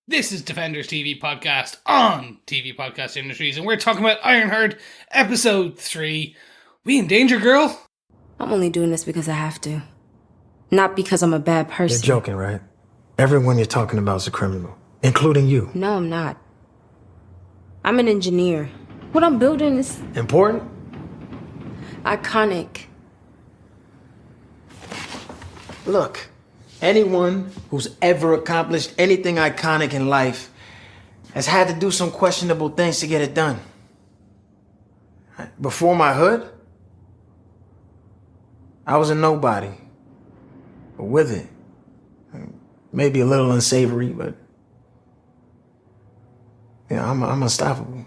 This is Defenders TV Podcast on TV Podcast Industries, and we're talking about Ironheart, Episode 3. We in danger, girl? I'm only doing this because I have to. Not because I'm a bad person. You're joking, right? Everyone you're talking about is a criminal, including you. No, I'm not. I'm an engineer. What I'm building is... Important? iconic. Look, anyone who's ever accomplished anything iconic in life has had to do some questionable things to get it done. Before my hood, I was a nobody. But with it, maybe a little unsavory, but yeah, I'm unstoppable.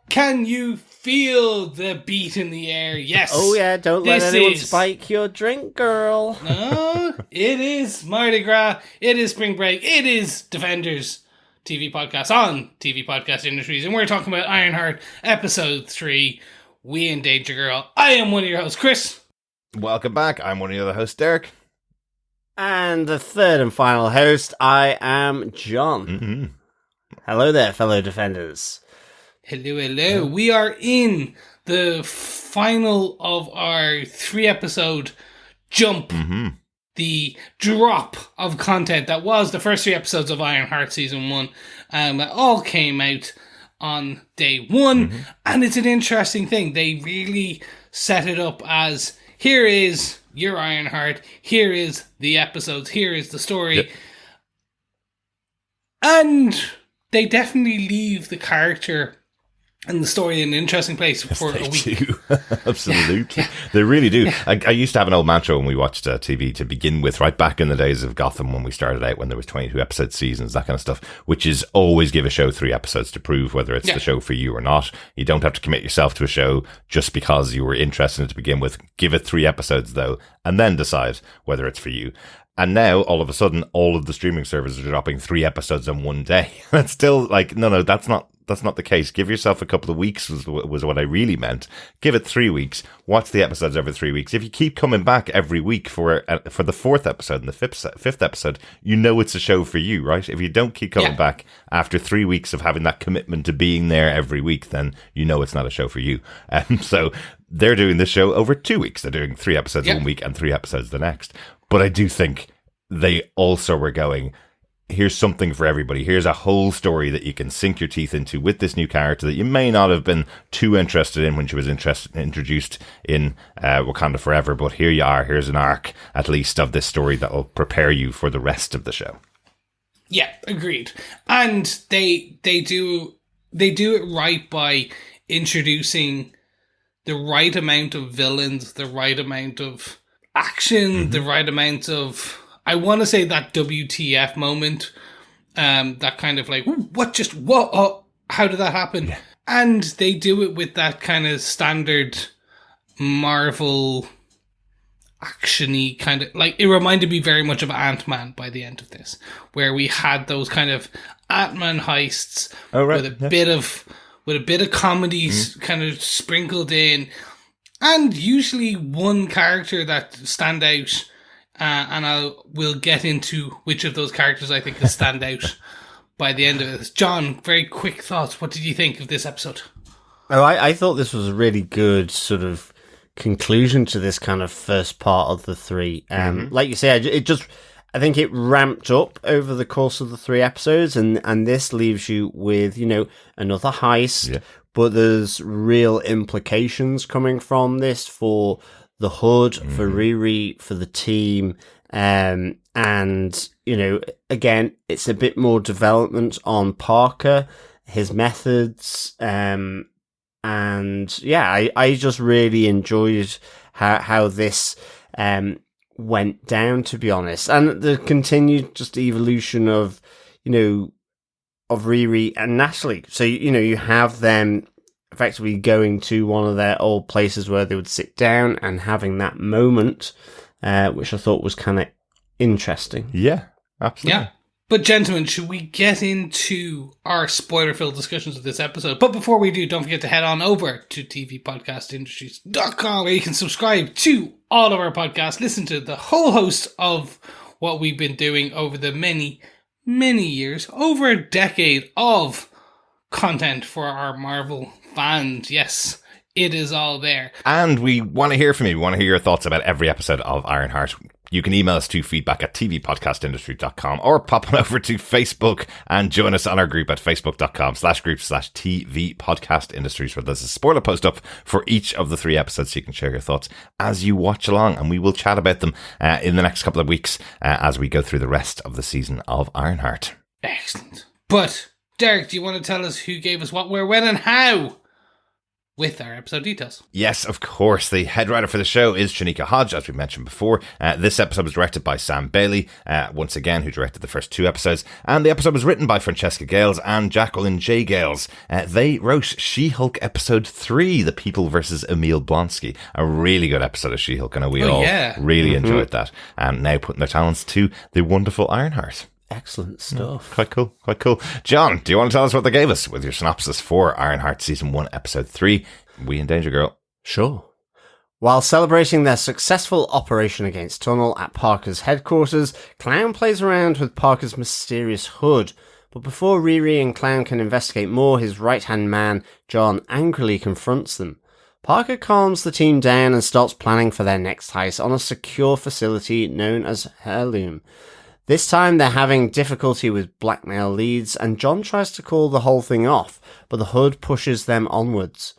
Can you feel the beat in the air? Yes. Oh yeah, don't let anyone spike your drink, girl. No, it is Mardi Gras. It is spring break. It is Defenders TV Podcast on TV Podcast Industries. And we're talking about Ironheart, Episode 3, We in Danger, Girl. I am one of your hosts, Chris. Welcome back. I'm one of the other hosts, Derek. And the third and final host, I am John. Mm-hmm. Hello there, fellow Defenders. Hello. We are in the final of our 3-episode jump. Mm-hmm. The drop of content that was the first 3 episodes of Ironheart Season 1. That all came out on day 1. Mm-hmm. And it's an interesting thing. They really set it up as, here is your Ironheart. Here is the episodes. Here is the story. Yep. And they definitely leave the character and the story in an interesting place for a week. Do. Absolutely. They really do. I used to have an old mantra when we watched TV to begin with, right back in the days of Gotham when we started out, when there was 22 episode seasons, that kind of stuff, which is always give a show 3 episodes to prove whether it's the show for you or not. You don't have to commit yourself to a show just because you were interested in it to begin with. Give it 3 episodes, though, and then decide whether it's for you. And now, all of a sudden, all of the streaming services are dropping 3 episodes in one day. That's still like, no, that's not the case. Give yourself a couple of weeks was what I really meant. Give it 3 weeks. Watch the episodes every 3 weeks. If you keep coming back every week for the 4th episode and the 5th episode, you know it's a show for you, right? If you don't keep coming back after 3 weeks of having that commitment to being there every week, then you know it's not a show for you. So they're doing this show over 2 weeks. They're doing 3 episodes one week and 3 episodes the next. But I do think they also were going, here's something for everybody. Here's a whole story that you can sink your teeth into with this new character that you may not have been too interested in when she was introduced in Wakanda Forever. But here you are. Here's an arc, at least, of this story that will prepare you for the rest of the show. Yeah, agreed. And they do it right by introducing the right amount of villains, the right amount of action, the right amount of, I want to say, that WTF moment, that kind of like, how did that happen? Yeah. And they do it with that kind of standard Marvel action-y kind of, like, it reminded me very much of Ant-Man by the end of this, where we had those kind of Ant-Man heists with a bit of comedies kind of sprinkled in, and usually one character that stand out. And we'll get into which of those characters I think will stand out by the end of this. John, very quick thoughts. What did you think of this episode? Oh, I thought this was a really good sort of conclusion to this kind of first part of the 3. Like you say, I think it ramped up over the course of the 3 episodes, and this leaves you with, another heist. Yeah. But there's real implications coming from this for the hood, for Riri, for the team, and, again, it's a bit more development on Parker, his methods, and yeah, I just really enjoyed how this went down, to be honest, and the continued just evolution of Riri and Natalie. So, you have them effectively going to one of their old places where they would sit down and having that moment, which I thought was kind of interesting. Yeah, absolutely. Yeah. But gentlemen, should we get into our spoiler-filled discussions of this episode? But before we do, don't forget to head on over to tvpodcastindustries.com, where you can subscribe to all of our podcasts, listen to the whole host of what we've been doing over the many, many years, over a decade of content for our Marvel fans. Yes, it is all there. And we want to hear from you. We want to hear your thoughts about every episode of Ironheart. You can email us to feedback@tvpodcastindustry.com or pop on over to Facebook and join us on our group at facebook.com/group/tvpodcastindustries, where there's a spoiler post up for each of the 3 episodes, so you can share your thoughts as you watch along, and we will chat about them in the next couple of weeks as we go through the rest of the season of Ironheart. Excellent. But, Derek, do you want to tell us who gave us what, where, when, and how? With our episode details. Yes, of course. The head writer for the show is Shanika Hodge, as we mentioned before. This episode was directed by Sam Bailey, once again, who directed the first 2 episodes. And the episode was written by Francesca Gailes and Jacqueline J. Gailes. They wrote She-Hulk episode 3, The People versus Emil Blonsky. A really good episode of She-Hulk. I know we all really enjoyed that. And now putting their talents to the wonderful Ironheart. Excellent stuff. Quite cool, quite cool. John, do you want to tell us what they gave us with your synopsis for Ironheart Season 1, Episode 3, We in Danger Girl? Sure. While celebrating their successful operation against Tunnel at Parker's headquarters, Clown plays around with Parker's mysterious hood. But before Riri and Clown can investigate more, his right-hand man, John, angrily confronts them. Parker calms the team down and starts planning for their next heist on a secure facility known as Heirlum. This time they're having difficulty with blackmail leads, and John tries to call the whole thing off, but the hood pushes them onwards.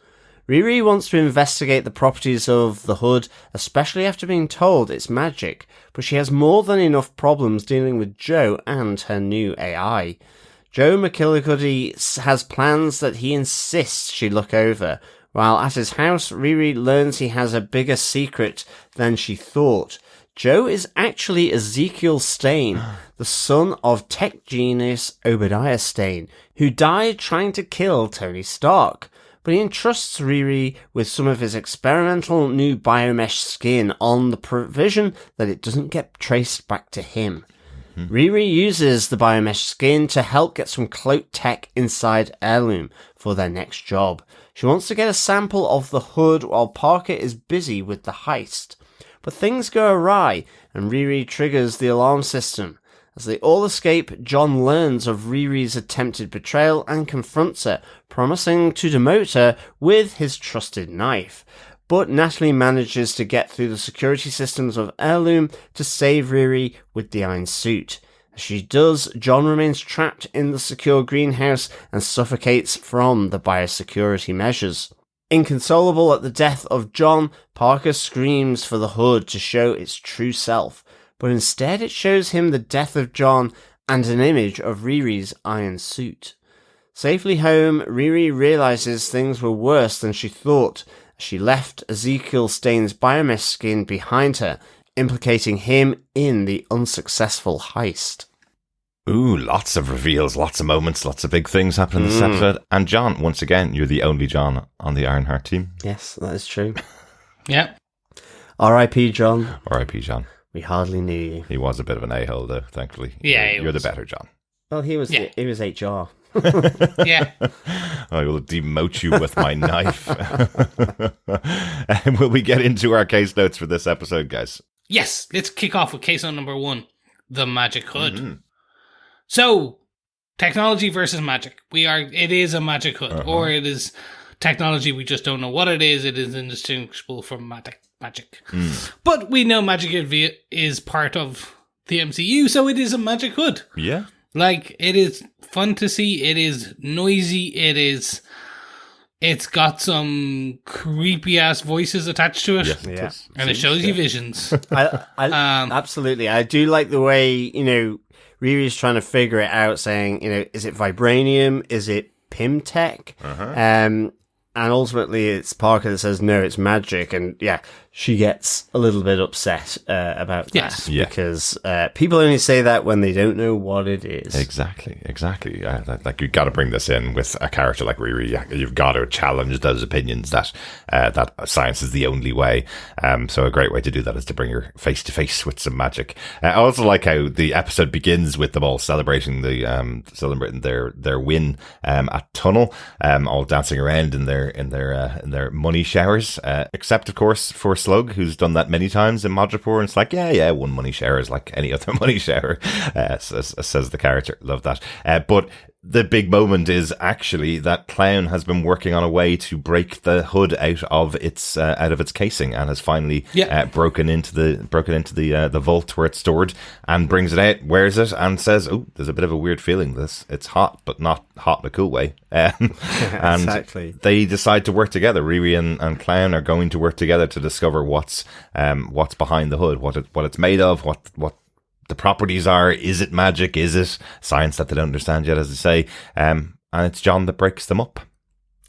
Riri wants to investigate the properties of the hood, especially after being told it's magic, but she has more than enough problems dealing with Joe and her new AI. Joe McKillicuddy has plans that he insists she look over. While at his house, Riri learns he has a bigger secret than she thought. Joe is actually Ezekiel Stane, the son of tech genius Obadiah Stane, who died trying to kill Tony Stark. But he entrusts Riri with some of his experimental new biomesh skin on the provision that it doesn't get traced back to him. Riri uses the biomesh skin to help get some cloak tech inside Heirlum for their next job. She wants to get a sample of the hood while Parker is busy with the heist. But things go awry, and Riri triggers the alarm system. As they all escape, John learns of Riri's attempted betrayal and confronts her, promising to demote her with his trusted knife. But Natalie manages to get through the security systems of Heirlum to save Riri with the iron suit. As she does, John remains trapped in the secure greenhouse and suffocates from the biosecurity measures. Inconsolable at the death of John, Parker screams for the hood to show its true self, but instead it shows him the death of John and an image of Riri's iron suit. Safely home, Riri realizes things were worse than she thought. She left Ezekiel Stane's biomesh skin behind her, implicating him in the unsuccessful heist. Ooh, lots of reveals, lots of moments, lots of big things happen in this episode. And John, once again, you're the only John on the Ironheart team. Yes, that is true. Yeah. R.I.P. John. R.I.P. John. We hardly knew you. He was a bit of an a-hole, though, thankfully. Yeah, You're the better John. Well, he was HR. Yeah. I will demote you with my knife. And will we get into our case notes for this episode, guys? Yes, let's kick off with case note number 1, the magic hood. Mm-hmm. So, technology versus magic. It is a magic hood, or it is technology, we just don't know what it is. It is indistinguishable from magic. But we know magic is part of the MCU, so it is a magic hood. Yeah. Like, it is fun to see, it is noisy, it's got some creepy ass voices attached to it. Yes, it does. And it shows you visions. Absolutely. I do like the way, Riri's trying to figure it out, saying, is it vibranium? Is it Pimtech? And ultimately it's Parker that says, no, it's magic. And yeah, she gets a little bit upset about Yes. that Yeah. because people only say that when they don't know what it is. Exactly. Like you got to bring this in with a character like Riri. You've got to challenge those opinions that science is the only way. So a great way to do that is to bring her face to face with some magic. I also like how the episode begins with them all celebrating their win at Tunnel, all dancing around in their money showers, except of course for Slug, who's done that many times in Madripoor, and it's like, yeah, one money shower is like any other money shower, says the character. Love that. But the big moment is actually that Clown has been working on a way to break the hood out of its casing, and has finally broken into the vault where it's stored, and brings it out, wears it, and says, "Oh, there's a bit of a weird feeling. It's hot, but not hot in a cool way." And Exactly. they decide to work together. Riri and Clown are going to work together to discover what's behind the hood, what it's made of, what the properties are. Is it magic? Is it science that they don't understand yet, as they say? And it's John that breaks them up.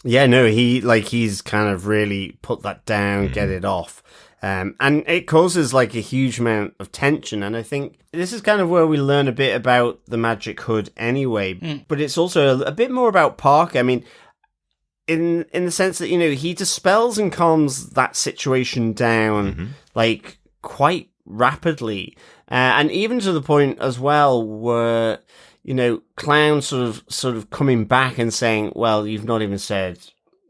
Yeah, no, he's kind of really put that down, get it off. And it causes like a huge amount of tension. And I think this is kind of where we learn a bit about the magic hood anyway. But it's also a bit more about Parker. I mean, in the sense that, he dispels and calms that situation down like quite rapidly. And even to the point as well where, Clown sort of coming back and saying, well, you've not even said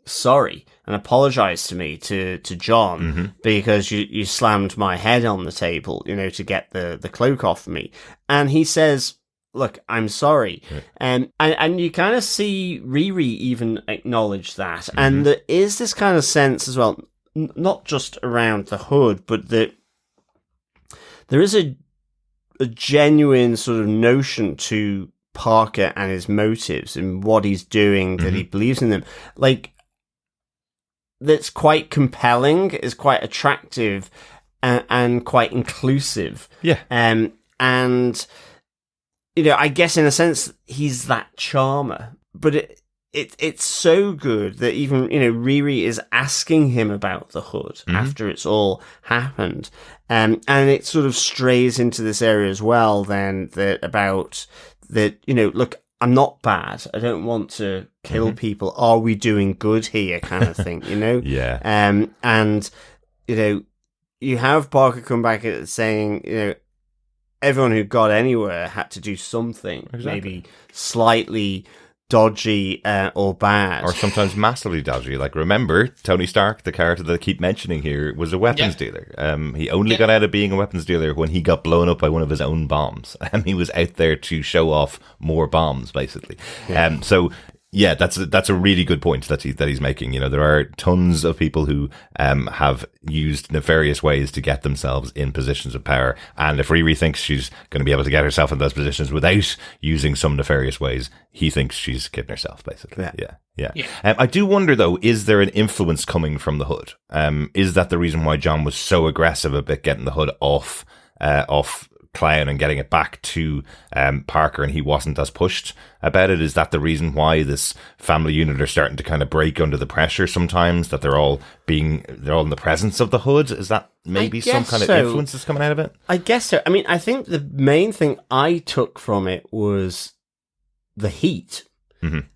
sorry and apologized to me, to John, because you slammed my head on the table, to get the cloak off me. And he says, look, I'm sorry. And you kind of see Riri even acknowledge that. And there is this kind of sense as well, not just around the hood, but that there is a genuine sort of notion to Parker and his motives and what he's doing, that he believes in them. Like, that's quite compelling, is quite attractive, and quite inclusive. Yeah. And, I guess in a sense, he's that charmer. But it's so good that even, Riri is asking him about the hood after it's all happened. And it sort of strays into this area as well, then, look, I'm not bad. I don't want to kill people. Are we doing good here, kind of thing, Yeah. And, you have Parker come back at saying, everyone who got anywhere had to do something, maybe slightly dodgy or bad, Or sometimes massively dodgy. Like, remember, Tony Stark, the character that I keep mentioning here, was a weapons dealer. He only got out of being a weapons dealer when he got blown up by one of his own bombs. He was out there to show off more bombs, basically. So yeah, that's a really good point that he's making. There are tons of people who have used nefarious ways to get themselves in positions of power, and if Riri thinks she's going to be able to get herself in those positions without using some nefarious ways, he thinks she's kidding herself, basically. Yeah. I do wonder though, is there an influence coming from the hood? Is that the reason why John was so aggressive about getting the hood off Clown and getting it back to Parker, and he wasn't as pushed about it? Is that the reason why this family unit are starting to kind of break under the pressure sometimes, that they're all in the presence of the hood? Is that maybe some kind of influence that's coming out of it? I guess so. I mean, I think the main thing I took from it was the heat.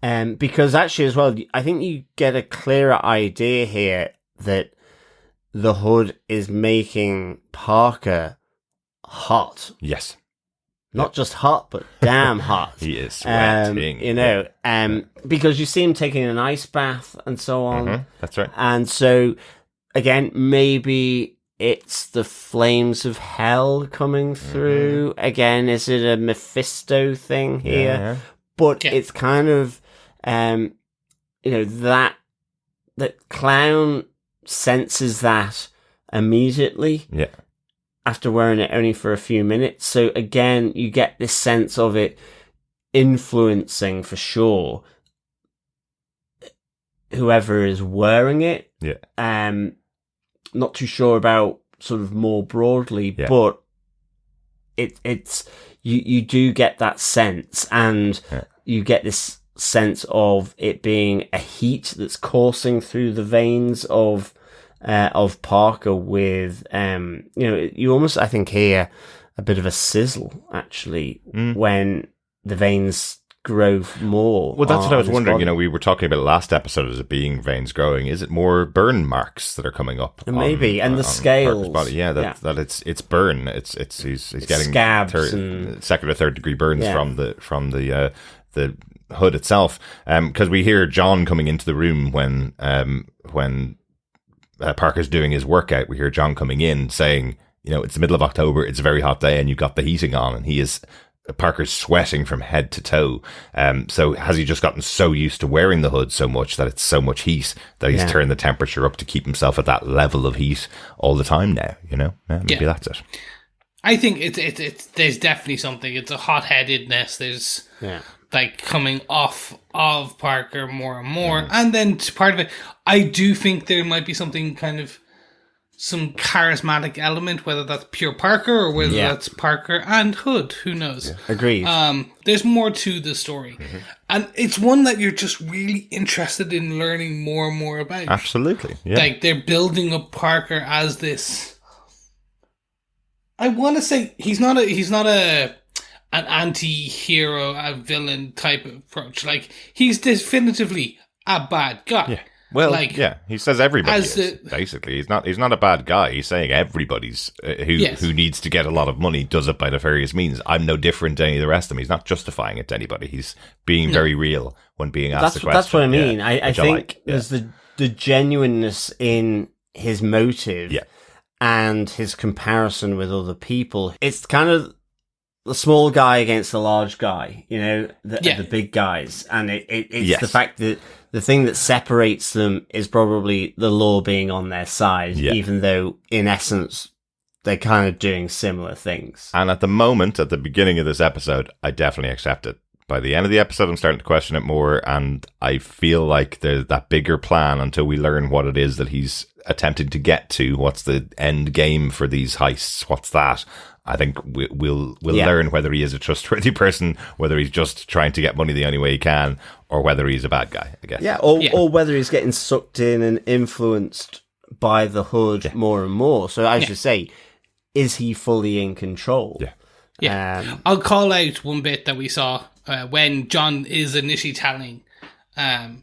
Because actually as well, I think you get a clearer idea here that the hood is making Parker hot. Yes. Not just hot, but damn hot. He is sweating. Because you see him taking an ice bath and so on. That's right. And so, again, maybe it's the flames of hell coming through. Again, is it a Mephisto thing here? Yeah. But it's kind of, that Clown senses that immediately. Yeah. After wearing it only for a few minutes. So again, you get this sense of it influencing for sure whoever is wearing it. Yeah. Not too sure about sort of more broadly, but it's you do get that sense, and you get this sense of it being a heat that's coursing through the veins of of Parker with, you almost, I think, hear a bit of a sizzle, actually, when the veins grow more. Well, that's what I was wondering. Body. We were talking about last episode as it being veins growing. Is it more burn marks that are coming up? Maybe, and the scales. Body? Yeah, that it's burn. He's getting scabs and second or third degree burns from the hood itself. Because we hear John coming into the room when Parker's doing his workout. We hear John coming in saying, it's the middle of October. It's a very hot day, and you've got the heating on, and Parker's sweating from head to toe. So has he just gotten so used to wearing the hood so much that it's so much heat that he's turned the temperature up to keep himself at that level of heat all the time now? Maybe that's it. I think it's there's definitely something. It's a hot-headedness. There's like coming off of Parker more and more, and then part of it, I do think there might be something kind of some charismatic element, whether that's pure Parker or whether that's Parker and Hood. Who knows? Agreed. There's more to the story. And it's one that you're just really interested in learning more and more about. Absolutely. Yeah. Like, they're building up Parker as this... I want to say he's not an anti-hero, a villain type of approach. Like, he's definitively a bad guy. Yeah. Well, he says everybody is, basically. He's not a bad guy. He's saying everybody's who needs to get a lot of money does it by nefarious means. I'm no different to any of the rest of them. He's not justifying it to anybody. He's being very real when being asked the question. That's what I mean. Yeah. I think there's the genuineness in his motive and his comparison with other people. It's kind of the small guy against the large guy, the big guys. And it's the fact that the thing that separates them is probably the law being on their side, even though, in essence, they're kind of doing similar things. And at the moment, at the beginning of this episode, I definitely accept it. By the end of the episode, I'm starting to question it more, and I feel like there's that bigger plan until we learn what it is that he's attempting to get to. What's the end game for these heists? What's that? I think we'll learn whether he is a trustworthy person, whether he's just trying to get money the only way he can, or whether he's a bad guy, I guess. Yeah, or whether he's getting sucked in and influenced by the Hood more and more. So as you say, is he fully in control? Yeah. I'll call out one bit that we saw when John is initially telling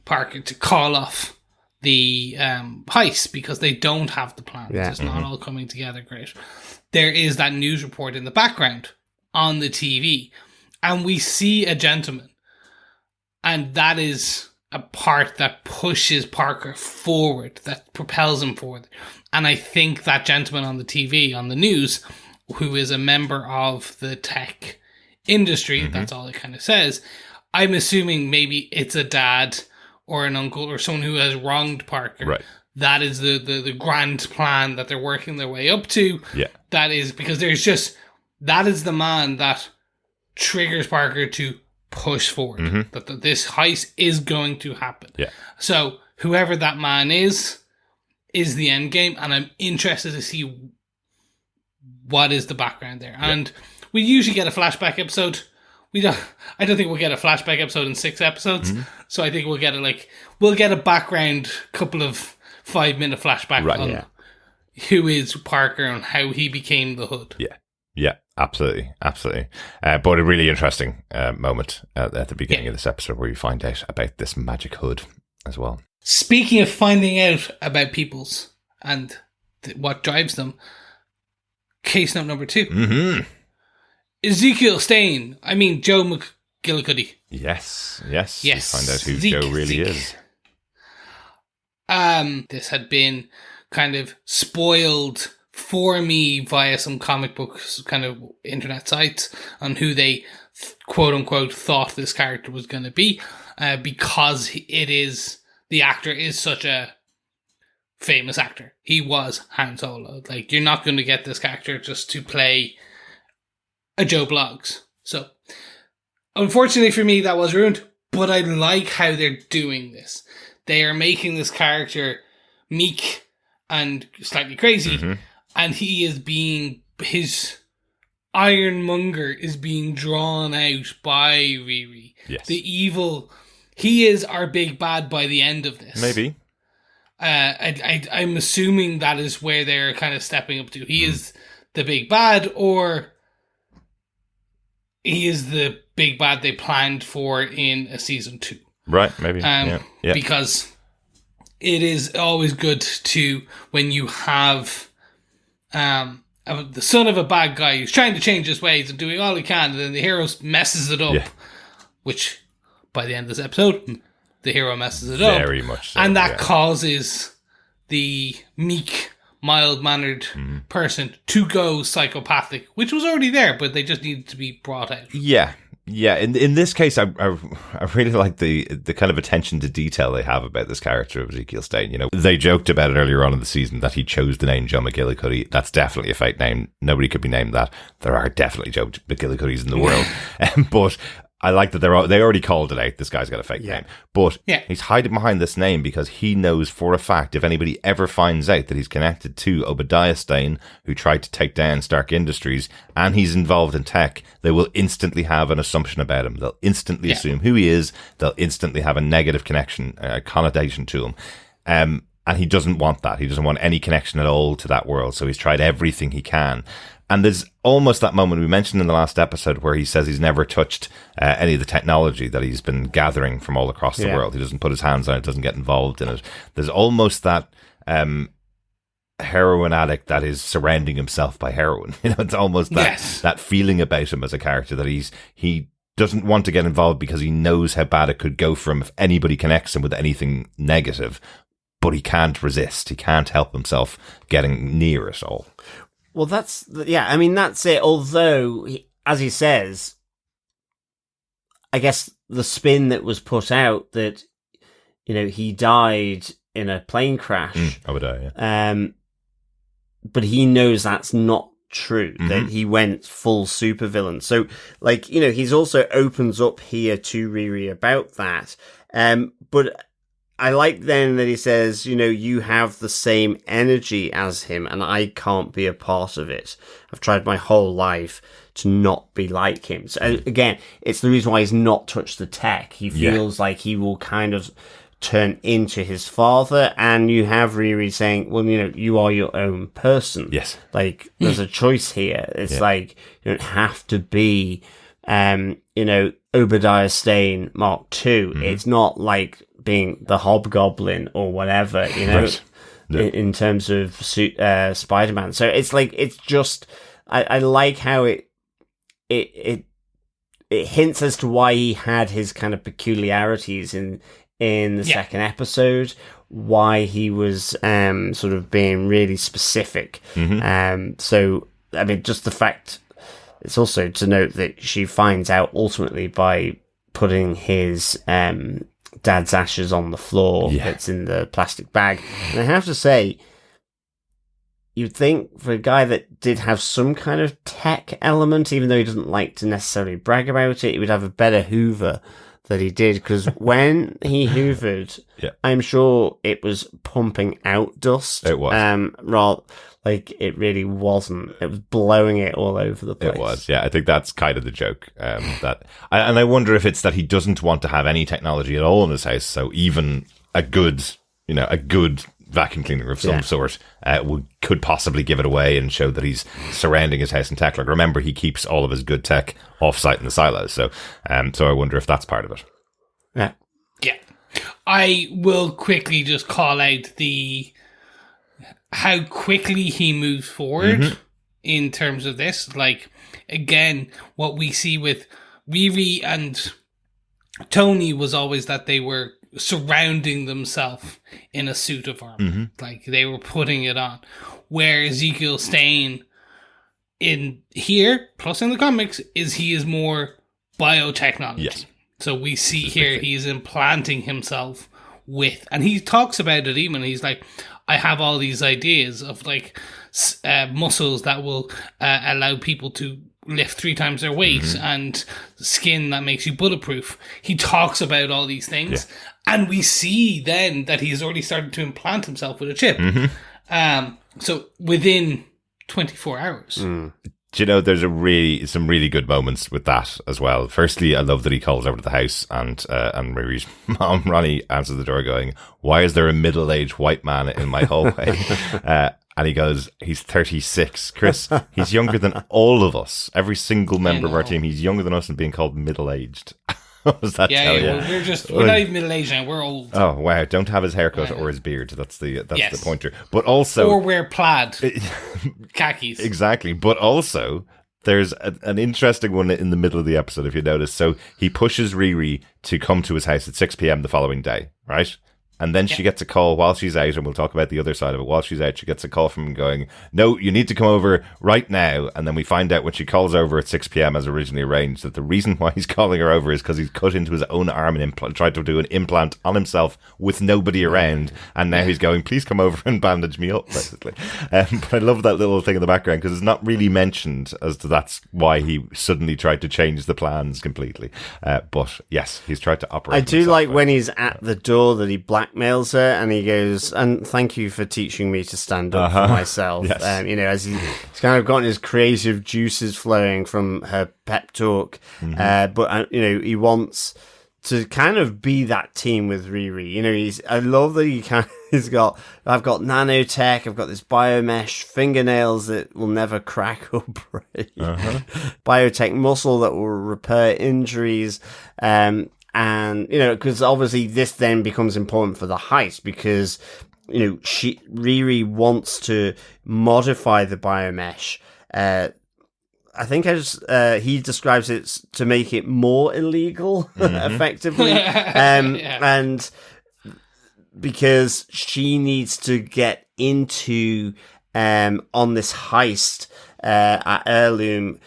Parker to call off the heist because they don't have the plans. It's not all coming together great. There is that news report in the background on the TV, and we see a gentleman, and that is a part that pushes Parker forward, that propels him forward. And I think that gentleman on the TV, on the news, who is a member of the tech industry, that's all it kind of says, I'm assuming maybe it's a dad or an uncle or someone who has wronged Parker. Right. That is the grand plan that they're working their way up to. Yeah. That is because that is the man that triggers Parker to push forward. That this heist is going to happen. Yeah. So whoever that man is the end game, and I'm interested to see what is the background there. Yeah. And we usually get a flashback episode. I don't think we'll get a flashback episode in 6 episodes. So I think we'll get a background couple of 5-minute flashback on who is Parker and how he became the Hood. Yeah, absolutely. But a really interesting moment at the beginning of this episode where you find out about this magic hood as well. Speaking of finding out about peoples and what drives them, case note number 2. Ezekiel Stain. I mean, Joe McGillicuddy. Yes. You find out who Joe really is. This had been kind of spoiled for me via some comic books, kind of internet sites, on who they quote unquote thought this character was going to be, because the actor is such a famous actor. He was Han Solo. Like, you're not going to get this character just to play a Joe Bloggs. So, unfortunately for me, that was ruined, but I like how they're doing this. They are making this character meek and slightly crazy, and his ironmonger is being drawn out by Riri. Yes. The evil, he is our big bad by the end of this. Maybe. I'm assuming that is where they're kind of stepping up to. He is the big bad, or he is the big bad they planned for in a season 2. Right, maybe. Yeah. Because it is always good to, when you have the son of a bad guy who's trying to change his ways and doing all he can, and then the hero messes it up, which by the end of this episode, the hero messes it up. Very much so. And that causes the meek, mild-mannered person to go psychopathic, which was already there, but they just needed to be brought out. Yeah. Yeah, in this case, I really like the kind of attention to detail they have about this character of Ezekiel Stane. You know, they joked about it earlier on in the season that he chose the name Joe McGillicuddy. That's definitely a fake name. Nobody could be named that. There are definitely Joe McGillicuddys in the world. But I like that they already called it out. This guy's got a fake name. But he's hiding behind this name because he knows for a fact if anybody ever finds out that he's connected to Obadiah Stane, who tried to take down Stark Industries, and he's involved in tech, they will instantly have an assumption about him. They'll instantly assume who he is. They'll instantly have a negative connotation to him. And he doesn't want that. He doesn't want any connection at all to that world. So he's tried everything he can. And there's almost that moment we mentioned in the last episode where he says he's never touched any of the technology that he's been gathering from all across the world. He doesn't put his hands on it, doesn't get involved in it. There's almost that heroin addict that is surrounding himself by heroin. You know, it's almost that feeling about him as a character that he doesn't want to get involved because he knows how bad it could go for him if anybody connects him with anything negative. But he can't resist. He can't help himself getting near it all. Well, that's it. Although, as he says, I guess the spin that was put out that, you know, he died in a plane crash. I would die, yeah. But he knows that's not true, that he went full supervillain. So, like, you know, he's also opens up here to Riri about that. But I like then that he says, you know, you have the same energy as him and I can't be a part of it. I've tried my whole life to not be like him. So again, it's the reason why he's not touched the tech. He feels like he will kind of turn into his father, and you have Riri saying, well, you know, you are your own person. Yes. Like, there's a choice here. It's like, you don't have to be, you know, Obadiah Stane Mark II. It's not like being the Hobgoblin or whatever, you know, in terms of Spider-Man. So it's like, it's just, I like how it hints as to why he had his kind of peculiarities in the second episode, why he was sort of being really specific. So, I mean, just the fact, it's also to note that she finds out ultimately by putting his dad's ashes on the floor that's in the plastic bag. And I have to say, you'd think for a guy that did have some kind of tech element, even though he doesn't like to necessarily brag about it, he would have a better Hoover that he did, because when he hoovered, I'm sure it was pumping out dust. It was. Rather, like, it really wasn't. It was blowing it all over the place. It was, yeah. I think that's kind of the joke. And I wonder if it's that he doesn't want to have any technology at all in his house, so even a good vacuum cleaner of some sort could possibly give it away and show that he's surrounding his house in tech. Like, remember, he keeps all of his good tech off-site in the silos, so I wonder if that's part of it. Yeah. I will quickly just call out how quickly he moves forward in terms of this. Like, again, what we see with Riri and Tony was always that they were surrounding themselves in a suit of armor. Like, they were putting it on. Where Ezekiel Stane in here, plus in the comics, he is more biotechnology. Yes. So we see here he is implanting himself with, and he talks about it even, he's like, I have all these ideas of like muscles that will allow people to lift 3 times their weight and skin that makes you bulletproof. He talks about all these things, and we see then that he's already started to implant himself with a chip. So within 24 hours. Do you know, there's some really good moments with that as well. Firstly, I love that he calls over to the house and Riri's mom, Ronnie, answers the door going, "Why is there a middle-aged white man in my hallway?" And he goes, "He's 36. Chris, he's younger than all of us. Every single member of our team, he's younger than us and being called middle-aged." What does that tell you? We're not even middle-aged now, we're old. Oh, wow. Don't have his haircut or his beard. That's the pointer. But also... Or wear plaid. Khakis. Exactly. But also, there's an interesting one in the middle of the episode, if you notice. So he pushes Riri to come to his house at 6 p.m. the following day, right? And then she gets a call while she's out, and we'll talk about the other side of it. While she's out, she gets a call from him going, "No, you need to come over right now." And then we find out when she calls over at 6 p.m. as originally arranged that the reason why he's calling her over is because he's cut into his own arm and tried to do an implant on himself with nobody around. And now he's going, "Please come over and bandage me up," basically. But I love that little thing in the background because it's not really mentioned as to that's why he suddenly tried to change the plans completely. But yes, he's tried to operate. I do like when he's at the door that he blackmails her and he goes, "And thank you for teaching me to stand up for myself." Yes. As he's kind of gotten his creative juices flowing from her pep talk, but he wants to kind of be that team with Riri. I love that I've got nanotech, I've got this biomesh fingernails that will never crack or break, biotech muscle that will repair injuries, and, because obviously this then becomes important for the heist because, Riri wants to modify the biomesh. I think he describes it to make it more illegal, effectively. And because she needs to get into, on this heist at Heirlum,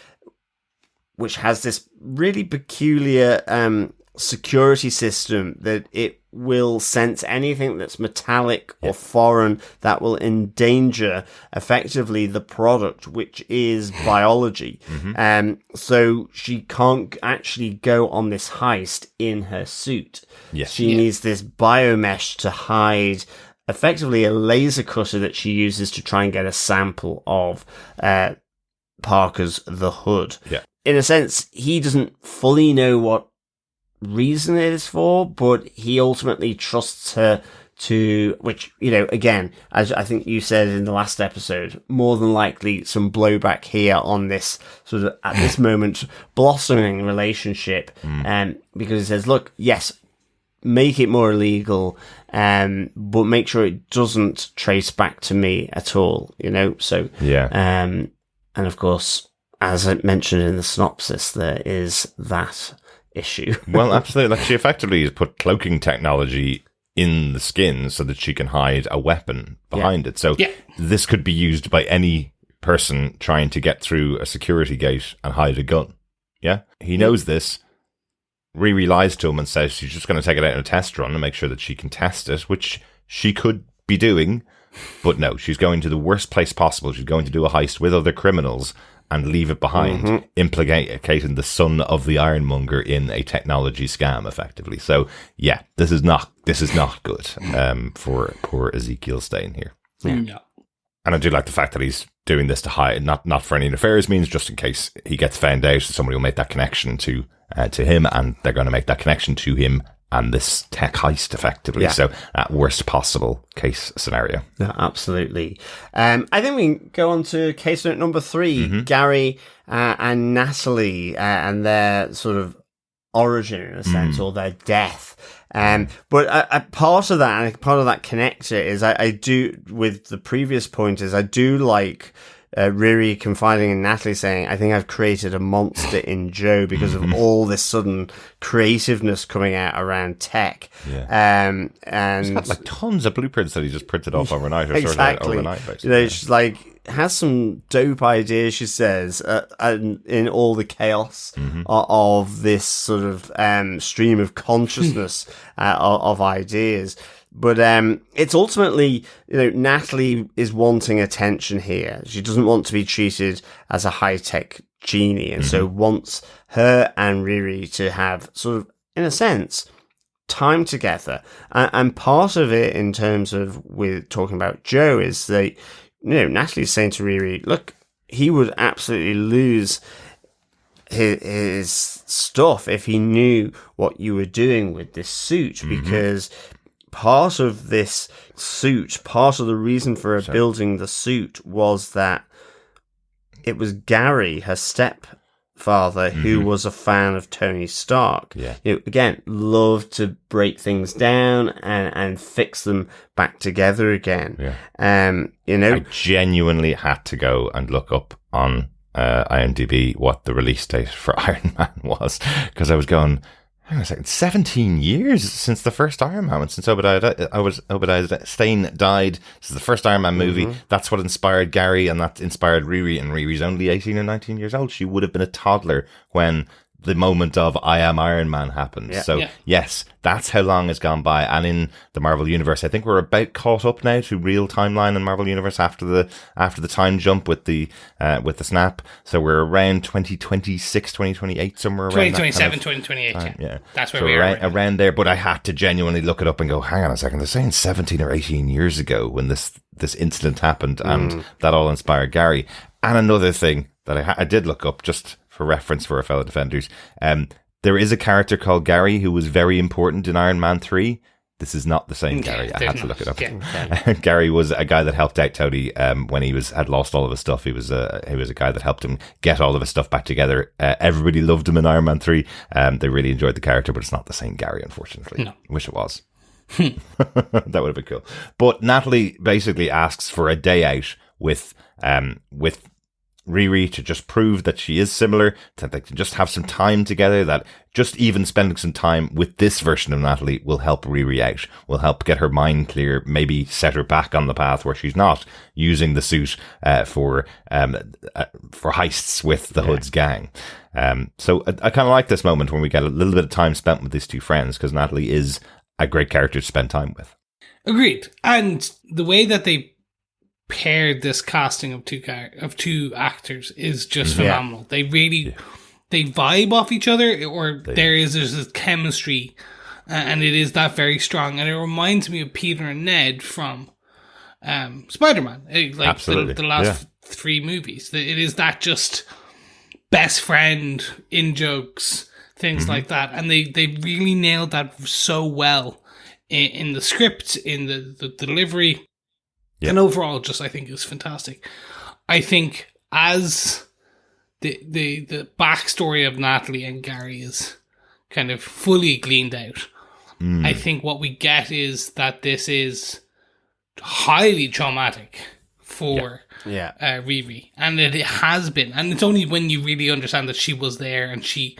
which has this really peculiar security system that it will sense anything that's metallic or foreign that will endanger effectively the product, which is biology. So she can't actually go on this heist in her suit. She needs this biomesh to hide effectively a laser cutter that she uses to try and get a sample of Parker's The Hood. In a sense, he doesn't fully know what reason it is for, but he ultimately trusts her to, which, again, as I think you said in the last episode, more than likely some blowback here on this sort of, at this moment, blossoming relationship. Because he says, look, yes, make it more illegal, but make sure it doesn't trace back to me at all, so, and of course, as I mentioned in the synopsis, there is that issue. Well, absolutely. She effectively has put cloaking technology in the skin so that she can hide a weapon behind it. So this could be used by any person trying to get through a security gate and hide a gun. Yeah? He knows this. Riri lies to him and says she's just going to take it out in a test run and make sure that she can test it, which she could be doing. But no, she's going to the worst place possible. She's going to do a heist with other criminals and leave it behind, implicating the son of the ironmonger in a technology scam, effectively. So, yeah, this is not good for poor Ezekiel Stain here. No. And I do like the fact that he's doing this to hide, not for any nefarious means, just in case he gets found out, somebody will make that connection to him, and they're going to make that connection to him and this tech heist, effectively. So, at worst possible case scenario. Yeah, absolutely. I think we can go on to case note number 3, Gary and Natalie, and their sort of origin, in a sense, or their death. But a part of that connector is I do, with the previous pointers, I do like Riri confiding in Natalie saying, "I think I've created a monster in Joe because of all this sudden creativeness coming out around tech." And he's got like tons of blueprints that he just printed off overnight or sorted out overnight, basically. She's like, has some dope ideas, she says, in all the chaos of this sort of stream of consciousness of ideas. But it's ultimately, Natalie is wanting attention here. She doesn't want to be treated as a high-tech genie, and so wants her and Riri to have sort of, in a sense, time together. And part of it, in terms of with talking about Joe, is that, Natalie's saying to Riri, look, he would absolutely lose his stuff if he knew what you were doing with this suit, because part of this suit, part of the reason for her building the suit was that it was Gary, her stepfather, who was a fan of Tony Stark. Yeah. You know, again, loved to break things down and fix them back together again. Yeah. You know, I genuinely had to go and look up on IMDb what the release date for Iron Man was, because I was going, hang on a second, 17 years since the first Iron Man, since Obadiah Stane died. This is the first Iron Man movie. That's what inspired Gary, and that inspired Riri, and Riri's only 18 or 19 years old. She would have been a toddler when the moment of I am Iron Man happened. Yeah. So yes, that's how long has gone by. And in the Marvel Universe, I think we're about caught up now to real timeline in Marvel Universe after the time jump with the snap. So we're around 2026, 2028, somewhere around 2027, 2028. Yeah. That's where so we are. around there. But I had to genuinely look it up and go, hang on a second, they're saying 17 or 18 years ago when this incident happened, and that all inspired Gary. And another thing that I did look up just for reference for our fellow defenders, there is a character called Gary who was very important in Iron Man 3. This is not the same Gary. I had to look it up. Yeah. Gary was a guy that helped out Tony when he had lost all of his stuff. He was a guy that helped him get all of his stuff back together. Everybody loved him in Iron Man 3. They really enjoyed the character, but it's not the same Gary, unfortunately. No. Wish it was. That would have been cool. But Natalie basically asks for a day out with Riri to just prove that she is similar, that they can just have some time together, that just even spending some time with this version of Natalie will help Riri out, will help get her mind clear, maybe set her back on the path where she's not using the suit for heists with the Hood's gang. So I kind of like this moment when we get a little bit of time spent with these two friends, because Natalie is a great character to spend time with. Agreed. And the way that they paired this casting of two actors is just phenomenal. They really they vibe off each other, or there's this chemistry, and it is that very strong. And it reminds me of Peter and Ned from Spider-Man, like the last three movies. It is that just best friend in jokes, things like that, and they really nailed that so well in the script, in the delivery. Yeah. And overall, just I think it's fantastic. I think as the backstory of Natalie and Gary is kind of fully gleaned out, I think what we get is that this is highly traumatic for Riri, and it has been. And it's only when you really understand that she was there and she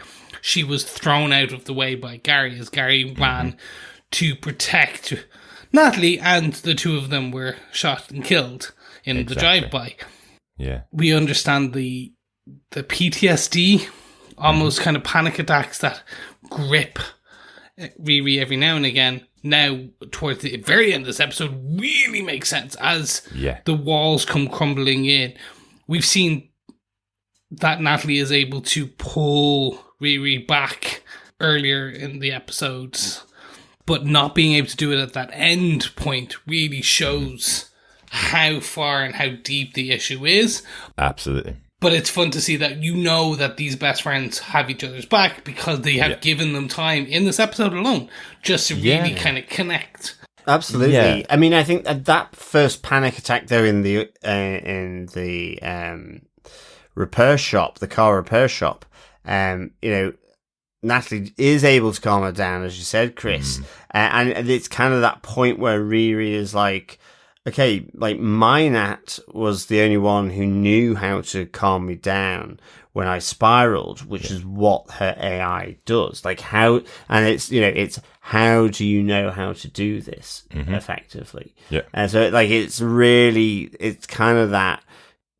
was thrown out of the way by Gary, as Gary ran to protect Natalie, and the two of them were shot and killed in the drive-by. Yeah, we understand the PTSD, almost kind of panic attacks that grip Riri every now and again. Now, towards the very end of this episode, really makes sense as the walls come crumbling in. We've seen that Natalie is able to pull Riri back earlier in the episodes, but not being able to do it at that end point really shows how far and how deep the issue is. Absolutely. But it's fun to see that you know that these best friends have each other's back because they have given them time in this episode alone just to really kind of connect. Absolutely. Yeah. I mean, I think that first panic attack there in the repair shop, the car repair shop, Natalie is able to calm her down, as you said, Chris. And it's kind of that point where Riri is like, okay, like my Nat was the only one who knew how to calm me down when I spiraled, which is what her AI does. Like how, and it's how do you know how to do this effectively? Yeah. And so it's kind of that,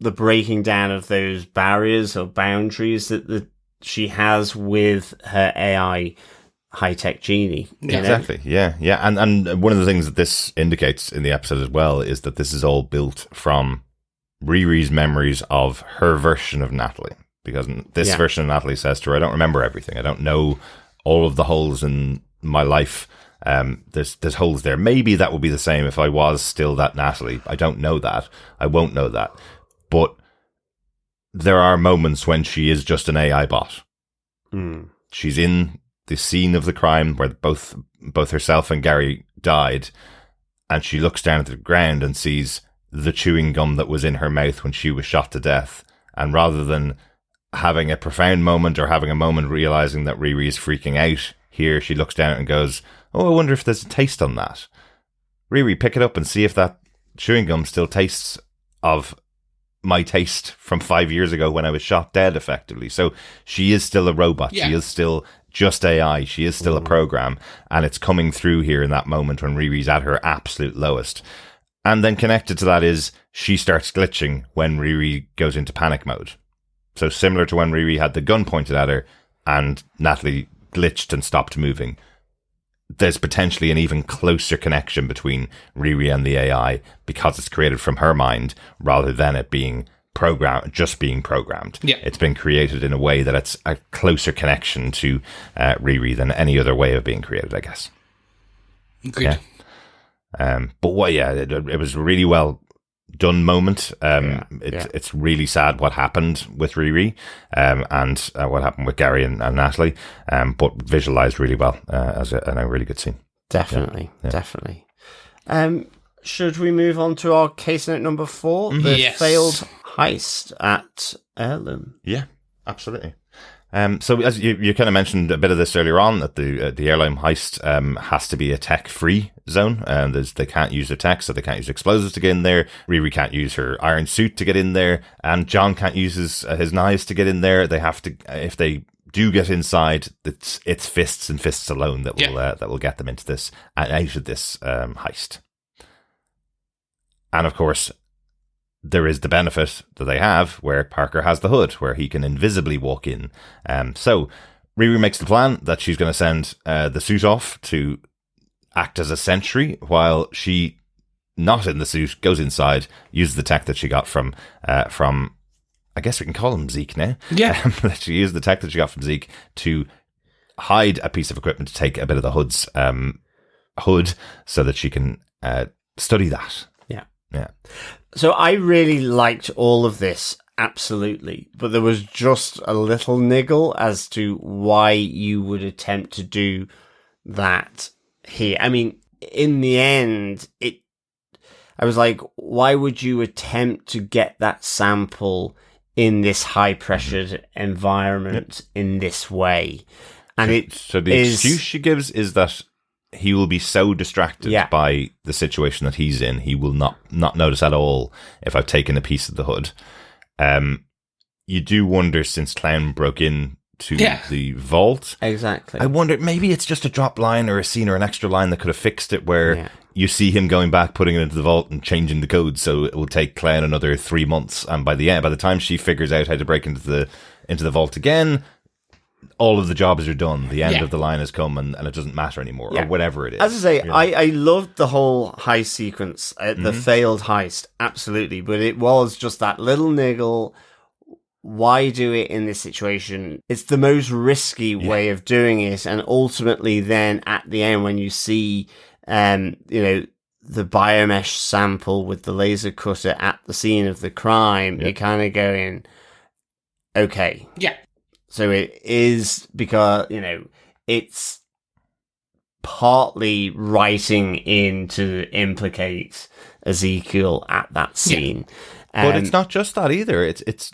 the breaking down of those barriers or boundaries that she has with her AI high-tech genie. Exactly. Yeah. And one of the things that this indicates in the episode as well is that this is all built from Riri's memories of her version of Natalie. Because this version of Natalie says to her, I don't remember everything. I don't know all of the holes in my life. There's holes there. Maybe that would be the same if I was still that Natalie. I don't know that. I won't know that. But there are moments when she is just an AI bot. She's in the scene of the crime where both herself and Gary died, and she looks down at the ground and sees the chewing gum that was in her mouth when she was shot to death. And rather than having a profound moment or having a moment realizing that Riri is freaking out, here she looks down and goes, oh, I wonder if there's a taste on that. Riri, pick it up and see if that chewing gum still tastes of my taste from 5 years ago when I was shot dead, effectively. So she is still a robot. Yeah. She is still just AI. She is still a program. And it's coming through here in that moment when Riri's at her absolute lowest. And then connected to that is she starts glitching when Riri goes into panic mode. So similar to when Riri had the gun pointed at her and Natalie glitched and stopped moving, there's potentially an even closer connection between Riri and the AI because it's created from her mind rather than it being programmed. Yeah. It's been created in a way that it's a closer connection to Riri than any other way of being created, I guess. Agreed. Yeah. It was a really well done moment. It's really sad what happened with Riri and what happened with Gary and Natalie, but visualized really well as a really good scene. Definitely. Should we move on to our case note number 4, the failed heist at Heirlum? Yeah, absolutely. So as you kind of mentioned a bit of this earlier on, that the Heirlum heist has to be a tech-free zone, and they can't use their tech, so they can't use explosives to get in there. Riri can't use her iron suit to get in there, and John can't use his knives to get in there. They have to, if they do get inside, it's fists and fists alone that will get them into this and out of this heist. And of course, there is the benefit that they have where Parker has the hood, where he can invisibly walk in. So Riri makes the plan that she's going to send the suit off to act as a sentry while she, not in the suit, goes inside, uses the tech that she got from I guess we can call him Zeke now. Yeah. She used the tech that she got from Zeke to hide a piece of equipment to take a bit of the hood's hood so that she can study that. Yeah. So I really liked all of this, absolutely. But there was just a little niggle as to why you would attempt to do that here. I mean, in the end, I was like, why would you attempt to get that sample in this high-pressured environment in this way? And so the excuse she gives is that he will be so distracted by the situation that he's in, he will not notice at all if I've taken a piece of the hood. You do wonder, since Clown broke in to the vault. Exactly. I wonder, maybe it's just a drop line or a scene or an extra line that could have fixed it, where you see him going back, putting it into the vault and changing the code, so it will take Clown another 3 months, and by the time she figures out how to break into the vault again, all of the jobs are done. The end of the line has come, and it doesn't matter anymore, or whatever it is. As I say, I loved the whole heist sequence, the failed heist, absolutely. But it was just that little niggle. Why do it in this situation? It's the most risky way of doing it, and ultimately, then at the end, when you see, the biomesh sample with the laser cutter at the scene of the crime, you're kind of going, okay, So it is because, it's partly writing in to implicate Ezekiel at that scene. But it's not just that either. It's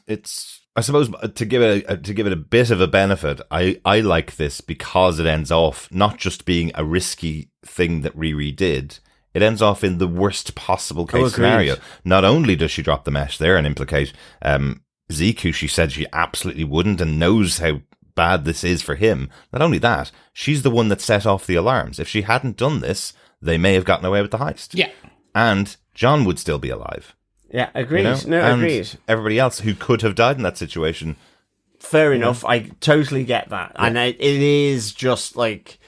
I suppose to give it a bit of a benefit, I like this because it ends off not just being a risky thing that Riri did. It ends off in the worst possible case scenario. Not only does she drop the mesh there and implicate Zeke, who she said she absolutely wouldn't, and knows how bad this is for him. Not only that, she's the one that set off the alarms. If she hadn't done this, they may have gotten away with the heist. Yeah. And John would still be alive. Yeah, agreed. Agreed. Everybody else who could have died in that situation. Fair enough. I totally get that. Yeah. And it is just like,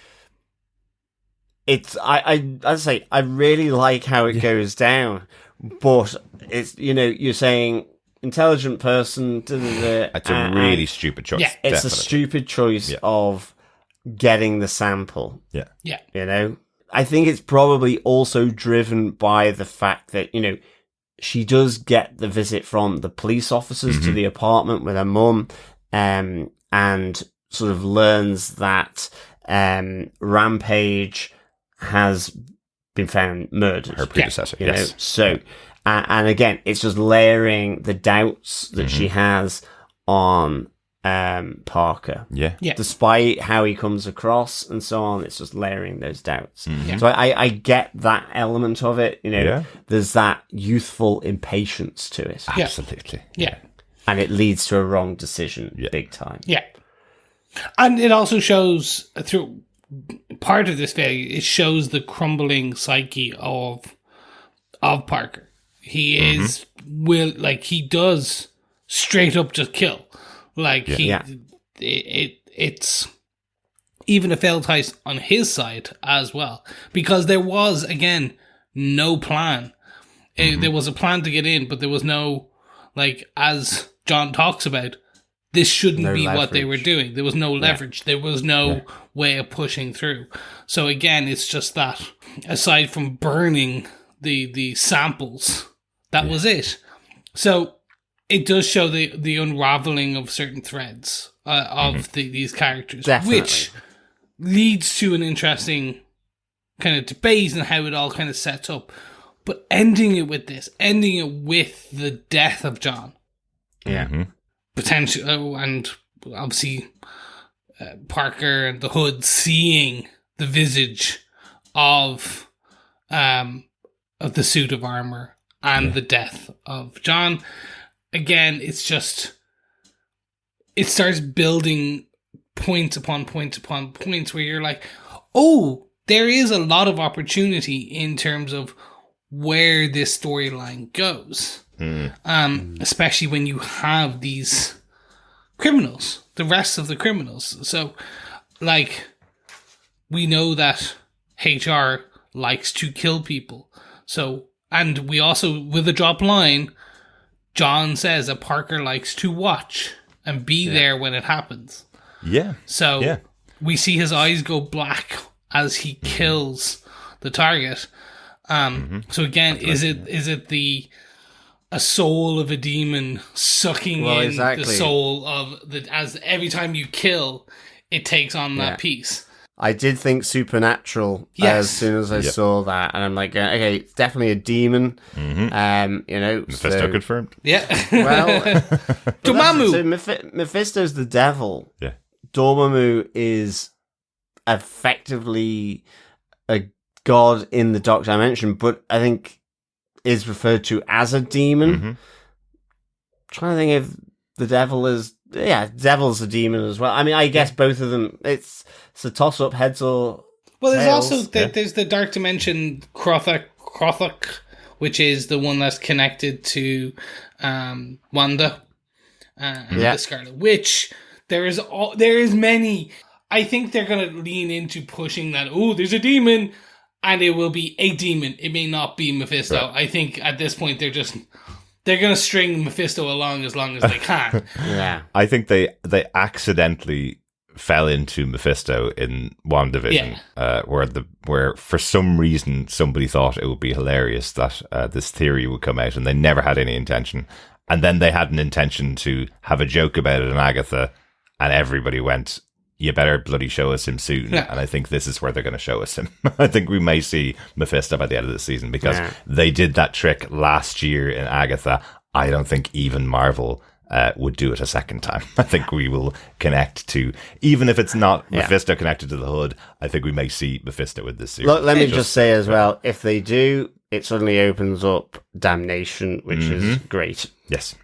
it's, as I say, I really like how it goes down, but it's, you're saying, intelligent person. It's a really stupid choice. Yeah, it's a stupid choice of getting the sample. Yeah. I think it's probably also driven by the fact that she does get the visit from the police officers to the apartment with her mum, and sort of learns that Rampage has been found murdered. Her predecessor, you yes. know? So, and again, it's just layering the doubts that she has on Parker. Yeah. Despite how he comes across and so on, it's just layering those doubts. Mm-hmm. So I get that element of it. You know, Yeah. there's that youthful impatience to it. Absolutely. Yeah. And it leads to a wrong decision big time. Yeah. And it also shows through part of this failure, it shows the crumbling psyche of Parker. He is he does straight up just kill. Like it's even a failed heist on his side as well, because there was again no plan. There was a plan to get in, but there was no, like, as John talks about, this shouldn't be what they were doing. There was no leverage. There was no way of pushing through. So again, it's just that aside from burning the samples, that was it. So it does show the unraveling of certain threads of these characters, Definitely. which leads to an interesting kind of debate and how it all kind of sets up. But ending it with the death of John. Yeah. Potential, and obviously Parker and the Hood seeing the visage of the suit of armor and the death of John. Again, it starts building point upon point upon points where you're like, oh, there is a lot of opportunity in terms of where this storyline goes. Especially when you have these criminals, the rest of the criminals. So, like, we know that HR likes to kill people. So, and we also, with a drop line, John says that Parker likes to watch and be there when it happens. Yeah. So, we see his eyes go black as he kills the target. So again, is it a soul of a demon sucking in the soul of as every time you kill, it takes on that piece. I did think supernatural as soon as I saw that, and I'm like, okay, it's definitely a demon. You know, Mephisto confirmed. Yeah. Well, Dormammu. So Mephisto's the devil. Yeah. Dormammu is effectively a god in the Dark Dimension, but I think is referred to as a demon. Trying to think if the devil is... Yeah, devil's a demon as well. I mean, I guess both of them, it's a toss-up, heads or well, there's tails. also there's the Dark Dimension Krothok, which is the one that's connected to Wanda and the Scarlet Witch. There is many. I think they're going to lean into pushing that, oh, there's a demon, and it will be a demon. It may not be Mephisto. Right. I think at this point they're going to string Mephisto along as long as they can. Yeah. I think they accidentally fell into Mephisto in WandaVision, where for some reason somebody thought it would be hilarious that this theory would come out, and they never had any intention. And then they had an intention to have a joke about it in Agatha, and everybody went, you better bloody show us him soon. Yeah. And I think this is where they're going to show us him. I think we may see Mephisto by the end of the season, because they did that trick last year in Agatha. I don't think even Marvel would do it a second time. I think we will connect to, even if it's not Mephisto connected to the Hood, I think we may see Mephisto with this series. Look, let me just say as well, if they do, it suddenly opens up Damnation, which is great. Yes.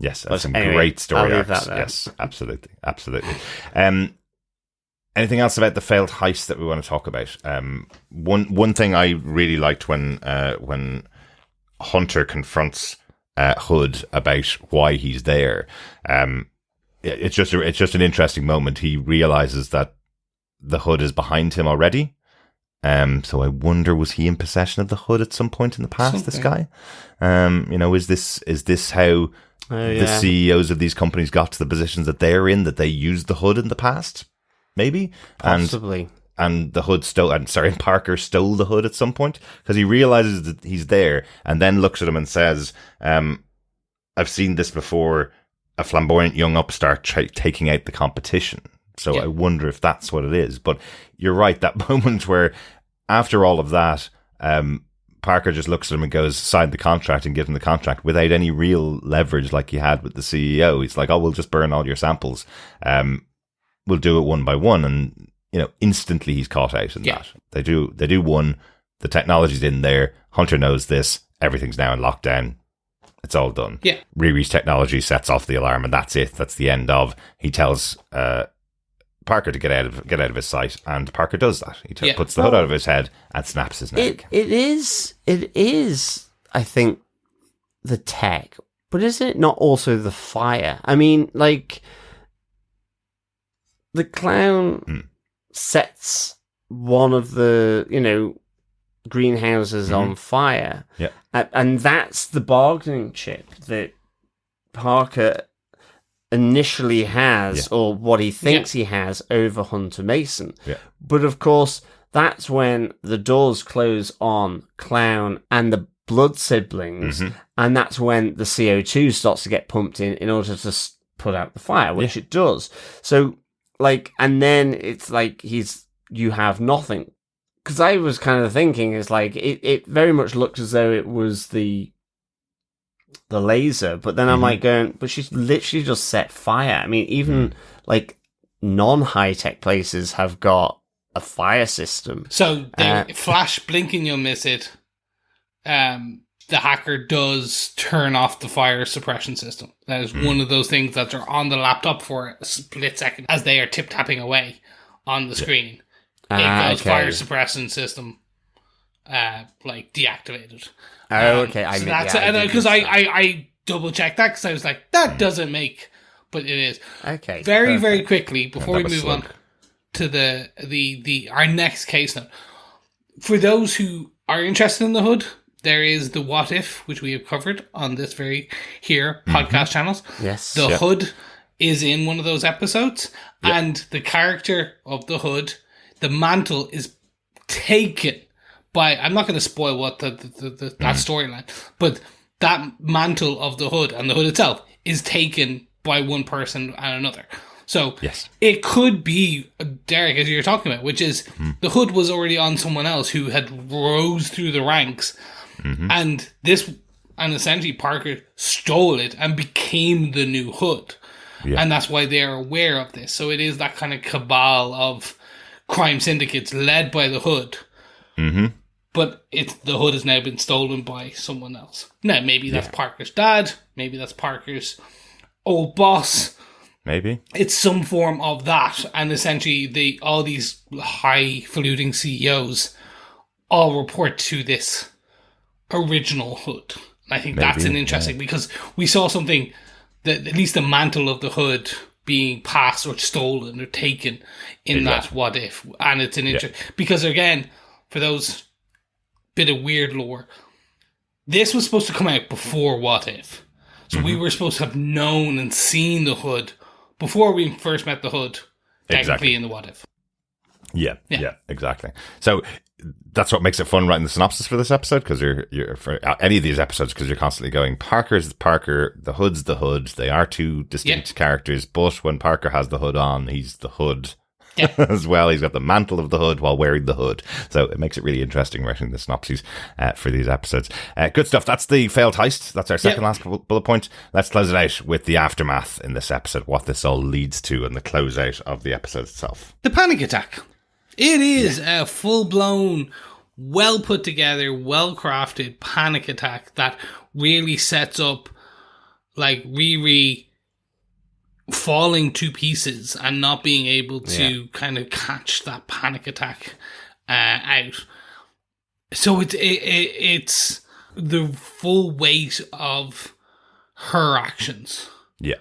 Yes, that's some great story arcs. Yes, absolutely. Anything else about the failed heist that we want to talk about? One thing I really liked when Hunter confronts Hood about why he's there. It's just an interesting moment. He realizes that the Hood is behind him already. So I wonder, was he in possession of the Hood at some point in the past? This guy, is this how the CEOs of these companies got to the positions that they're in? That they used the Hood in the past? Maybe. Possibly. and the hood stole, and Parker stole the hood at some point, because he realizes that he's there and then looks at him and says, I've seen this before, a flamboyant young upstart taking out the competition. So I wonder if that's what it is. But you're right, that moment where after all of that, Parker just looks at him and goes, sign the contract, and give him the contract without any real leverage like he had with the CEO. He's like, oh, we'll just burn all your samples. We'll do it one by one. And, instantly he's caught out in that. They do one. The technology's in there. Hunter knows this. Everything's now in lockdown. It's all done. Yeah. Riri's technology sets off the alarm, and that's it. That's the end of. He tells Parker to get out of his sight, and Parker does that. He puts the hood out of his head and snaps his neck. It is, I think, the tech, but is it not also the fire? I mean, like, the clown sets one of the, greenhouses on fire. Yeah. And that's the bargaining chip that Parker initially has, or what he thinks he has, over Hunter Mason. Yeah. But of course, that's when the doors close on Clown and the blood siblings, and that's when the CO2 starts to get pumped in order to put out the fire, which it does. So, and then it's like you have nothing. Because I was kind of thinking, it's like, it very much looks as though it was the laser, but then I'm like going, but she's literally just set fire. I mean, even non-high-tech places have got a fire system. So, flash blinking, you'll miss it. The hacker does turn off the fire suppression system. That is one of those things that are on the laptop for a split second as they are tip-tapping away on the screen. It goes fire suppression system, deactivated. Oh, okay. So that's it. Because I double checked that because I was like, that doesn't make, but it is. Okay. Very, very quickly before we move on to the our next case note. For those who are interested in the hood, there is the What If, which we have covered on this podcast channels. Yes. The hood is in one of those episodes, and the character of the hood, the mantle, is taken by, I'm not going to spoil what that storyline, but that mantle of the hood and the hood itself is taken by one person and another. So it could be, Derek, as you're talking about, which is the hood was already on someone else who had rose through the ranks, and essentially Parker stole it and became the new hood. Yeah. And that's why they're aware of this. So it is that kind of cabal of crime syndicates led by the hood. But the hood has now been stolen by someone else. Now, maybe that's Parker's dad. Maybe that's Parker's old boss. Maybe. It's some form of that. And essentially, all these highfalutin CEOs all report to this original hood. And I think that's an interesting, because we saw something, that at least the mantle of the hood being passed or stolen or taken in that What If. And it's an interest, because again, for those bit of weird lore, this was supposed to come out before What If. So we were supposed to have known and seen the hood before we first met the hood, technically in the What If. Yeah, exactly. So that's what makes it fun writing the synopsis for this episode, because you're for any of these episodes, because you're constantly going, Parker's Parker, the hood's the hood. They are two distinct characters, but when Parker has the hood on, he's the hood as well. He's got the mantle of the hood while wearing the hood. So it makes it really interesting writing the synopses for these episodes. Good stuff. That's the failed heist. That's our second last bullet point. Let's close it out with the aftermath in this episode, what this all leads to, and the closeout of the episode itself. The panic attack. It is a full-blown, well put together, well crafted panic attack that really sets up Riri falling to pieces and not being able to kind of catch that panic attack out. So it's the full weight of her actions. Yeah.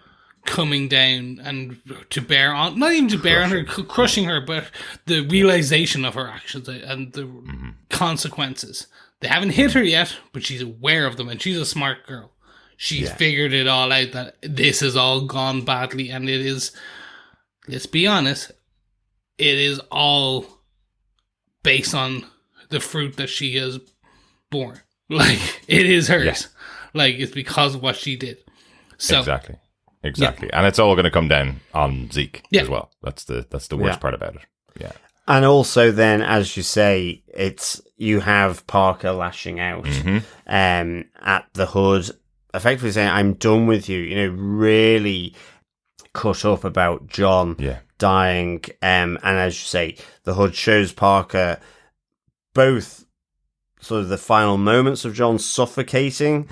Coming down and to bear on, not even to bear on her, crushing her, but the realization of her actions and the consequences. They haven't hit her yet, but she's aware of them, and she's a smart girl. She's figured it all out, that this has all gone badly, and it is, let's be honest, it is all based on the fruit that she has borne. Like, it is hers. Yeah. Like, it's because of what she did. So Exactly. And it's all going to come down on Zeke Yeah. as well. That's the worst part about it. Yeah. And also, then, as you say, it's you have Parker lashing out at the Hood, effectively saying, "I'm done with you." You know, really cut up about John dying. And as you say, the Hood shows Parker both sort of the final moments of John suffocating,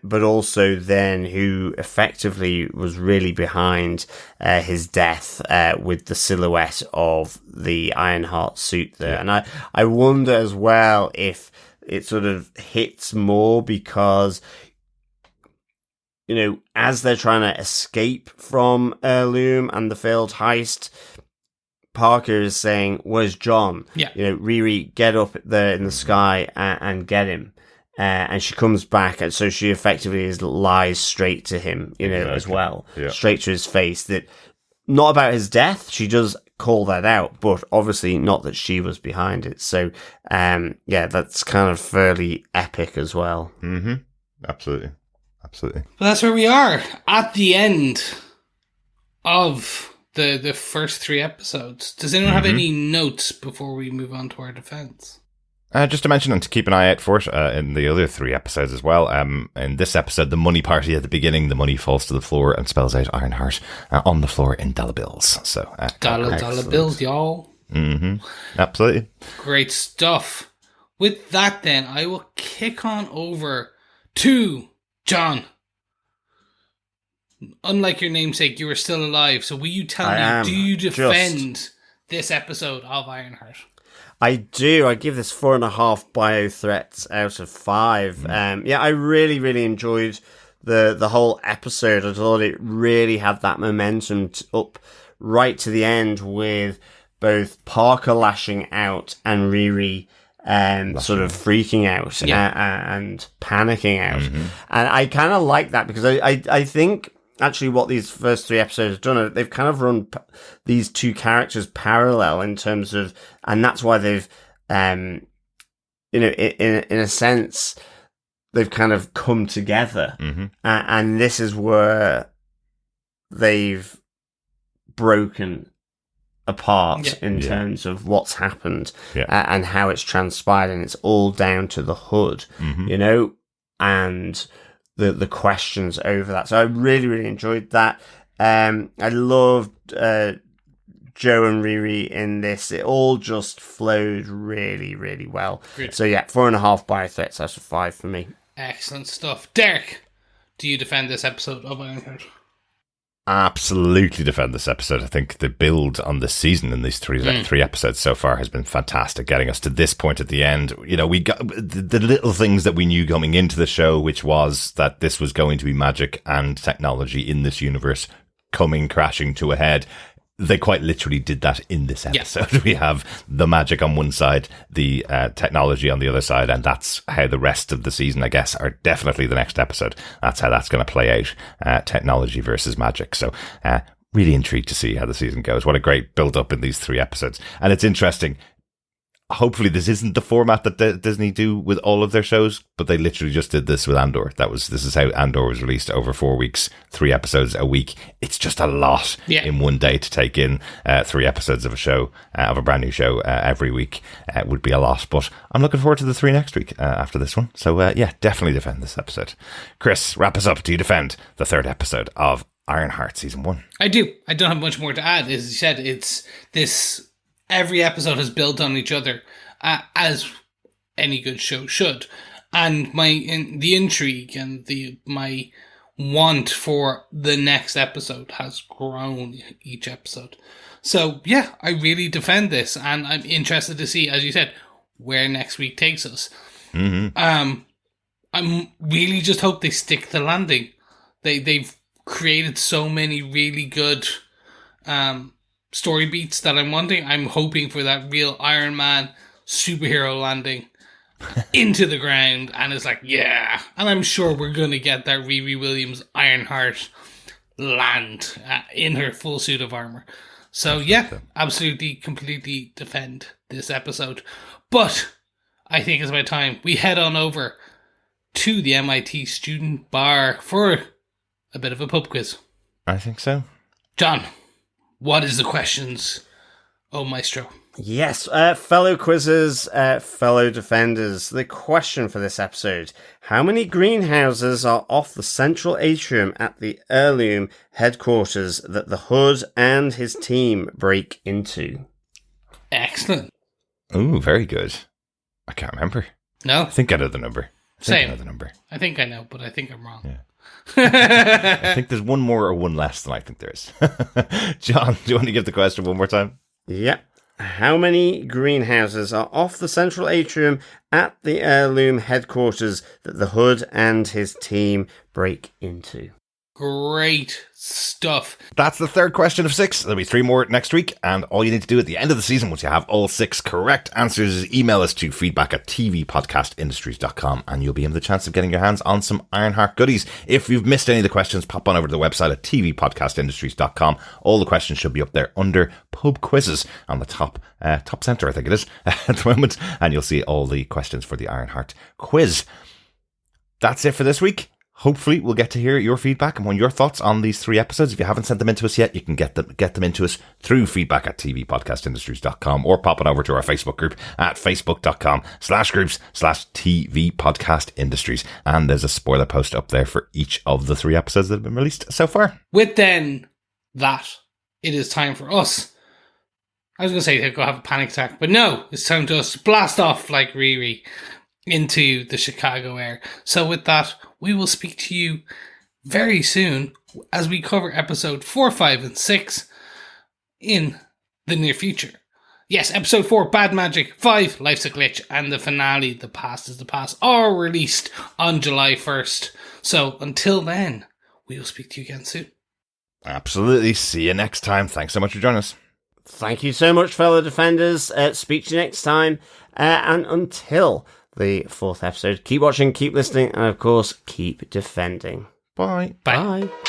but also then who effectively was really behind his death with the silhouette of the Ironheart suit there. Yeah. And I wonder as well if it sort of hits more because, you know, as they're trying to escape from Heirlum and the failed heist, Parker is saying, "Where's John?" Yeah. You know, Riri, get up there in the sky and get him. And she comes back, and so she effectively lies straight to him, you know, as well, straight to his face. That not about his death. She does call that out, but obviously not that she was behind it. So, that's kind of fairly epic as well. Mm-hmm. Absolutely. But that's where we are at the end of the first 3 episodes. Does anyone have any notes before we move on to our defense? Just to mention and to keep an eye out for it in the other 3 episodes as well. In this episode, the money party at the beginning, the money falls to the floor and spells out Ironheart on the floor in dollar bills. So dollar bills, y'all. Absolutely. Great stuff. With that, then, I will kick on over to John. Unlike your namesake, you are still alive. So will you tell me, do you defend this episode of Ironheart? I do. I give this 4.5 bio threats out of 5. I really, really enjoyed the whole episode. I thought it really had that momentum up right to the end with both Parker lashing out and Riri sort of freaking out and panicking out. And I kind of like that because I think actually what these first 3 episodes have done, they've kind of run these 2 characters parallel in terms of, and that's why they've, in a sense, they've kind of come together. And this is where they've broken apart in terms of what's happened and how it's transpired, and it's all down to the Hood, you know, and the questions over that. So I really, really enjoyed that. I loved Joe and Riri in this. It all just flowed really, really well. Great. So 4.5 bio threats out of 5 for me. Excellent stuff. Derek, do you defend this episode of Ironheart? Absolutely defend this episode. I think the build on this season in these 3 episodes so far has been fantastic, getting us to this point at the end. You know, we got the little things that we knew coming into the show, which was that this was going to be magic and technology in this universe coming crashing to a head. They quite literally did that in this episode. Yeah. We have the magic on one side, the technology on the other side, and that's how the rest of the season, I guess, or definitely the next episode, that's how that's going to play out, technology versus magic. So really intrigued to see how the season goes. What a great build-up in these 3 episodes. And it's interesting. Hopefully this isn't the format that Disney do with all of their shows, but they literally just did this with Andor. This is how Andor was released over 4 weeks, 3 episodes a week. It's just a lot in one day to take in 3 episodes of a show, of a brand new show every week. Would be a lot, but I'm looking forward to the 3 next week after this one. So definitely defend this episode. Chris, wrap us up. Do you defend the 3rd episode of Ironheart Season 1? I do. I don't have much more to add. As you said, it's this... Every episode has built on each other, as any good show should. And the intrigue and my want for the next episode has grown each episode. So, I really defend this, and I'm interested to see, as you said, where next week takes us. I'm really just hope they stick the landing. They've created so many really good story beats that I'm wanting. I'm hoping for that real Iron Man superhero landing into the ground, and it's like, and I'm sure we're going to get that Riri Williams Ironheart land in her full suit of armor. So yeah, absolutely, completely defend this episode. But I think it's about time we head on over to the MIT student bar for a bit of a pub quiz. I think so. John, what is the questions, oh maestro? Yes, fellow quizzers, fellow defenders, the question for this episode: how many greenhouses are off the central atrium at the Heirlum headquarters that the Hood and his team break into? Excellent. Ooh, very good. I can't remember. No? I think I know the number. Same. I know the number. I think I know, but I think I'm wrong. Yeah. I think there's one more or one less than I think there is. John, do you want to give the question one more time? Yep. How many greenhouses are off the central atrium at the Heirlum headquarters that the Hood and his team break into? Great stuff. That's the third question of 6. There'll be 3 more next week, and all you need to do at the end of the season, once you have all 6 correct answers, is email us to feedback@tvpodcastindustries.com, and you'll be in the chance of getting your hands on some Ironheart goodies. If you've missed any of the questions, pop on over to the website at tvpodcastindustries.com. All the questions should be up there under pub quizzes on the top center, I think it is, at the moment, and you'll see all the questions for the Ironheart quiz. That's it for this week. Hopefully, we'll get to hear your feedback and your thoughts on these 3 episodes. If you haven't sent them into us yet, you can get them into us through feedback@tvpodcastindustries.com, or pop on over to our Facebook group at facebook.com/groups/tvpodcastindustries. And there's a spoiler post up there for each of the 3 episodes that have been released so far. With then that, it is time for us. I was going to say to go have a panic attack, but no, it's time to us blast off like Riri into the Chicago air. So with that, we will speak to you very soon as we cover episode 4, 5, and 6 in the near future. Yes, episode 4, Bad Magic, 5, Life's a Glitch, and the finale, The Past is the Past, are released on July 1st. So until then, we will speak to you again soon. Absolutely. See you next time. Thanks so much for joining us. Thank you so much, fellow defenders. Speak to you next time. And until the 4th episode, keep watching, keep listening, and of course, keep defending. Bye. Bye. Bye.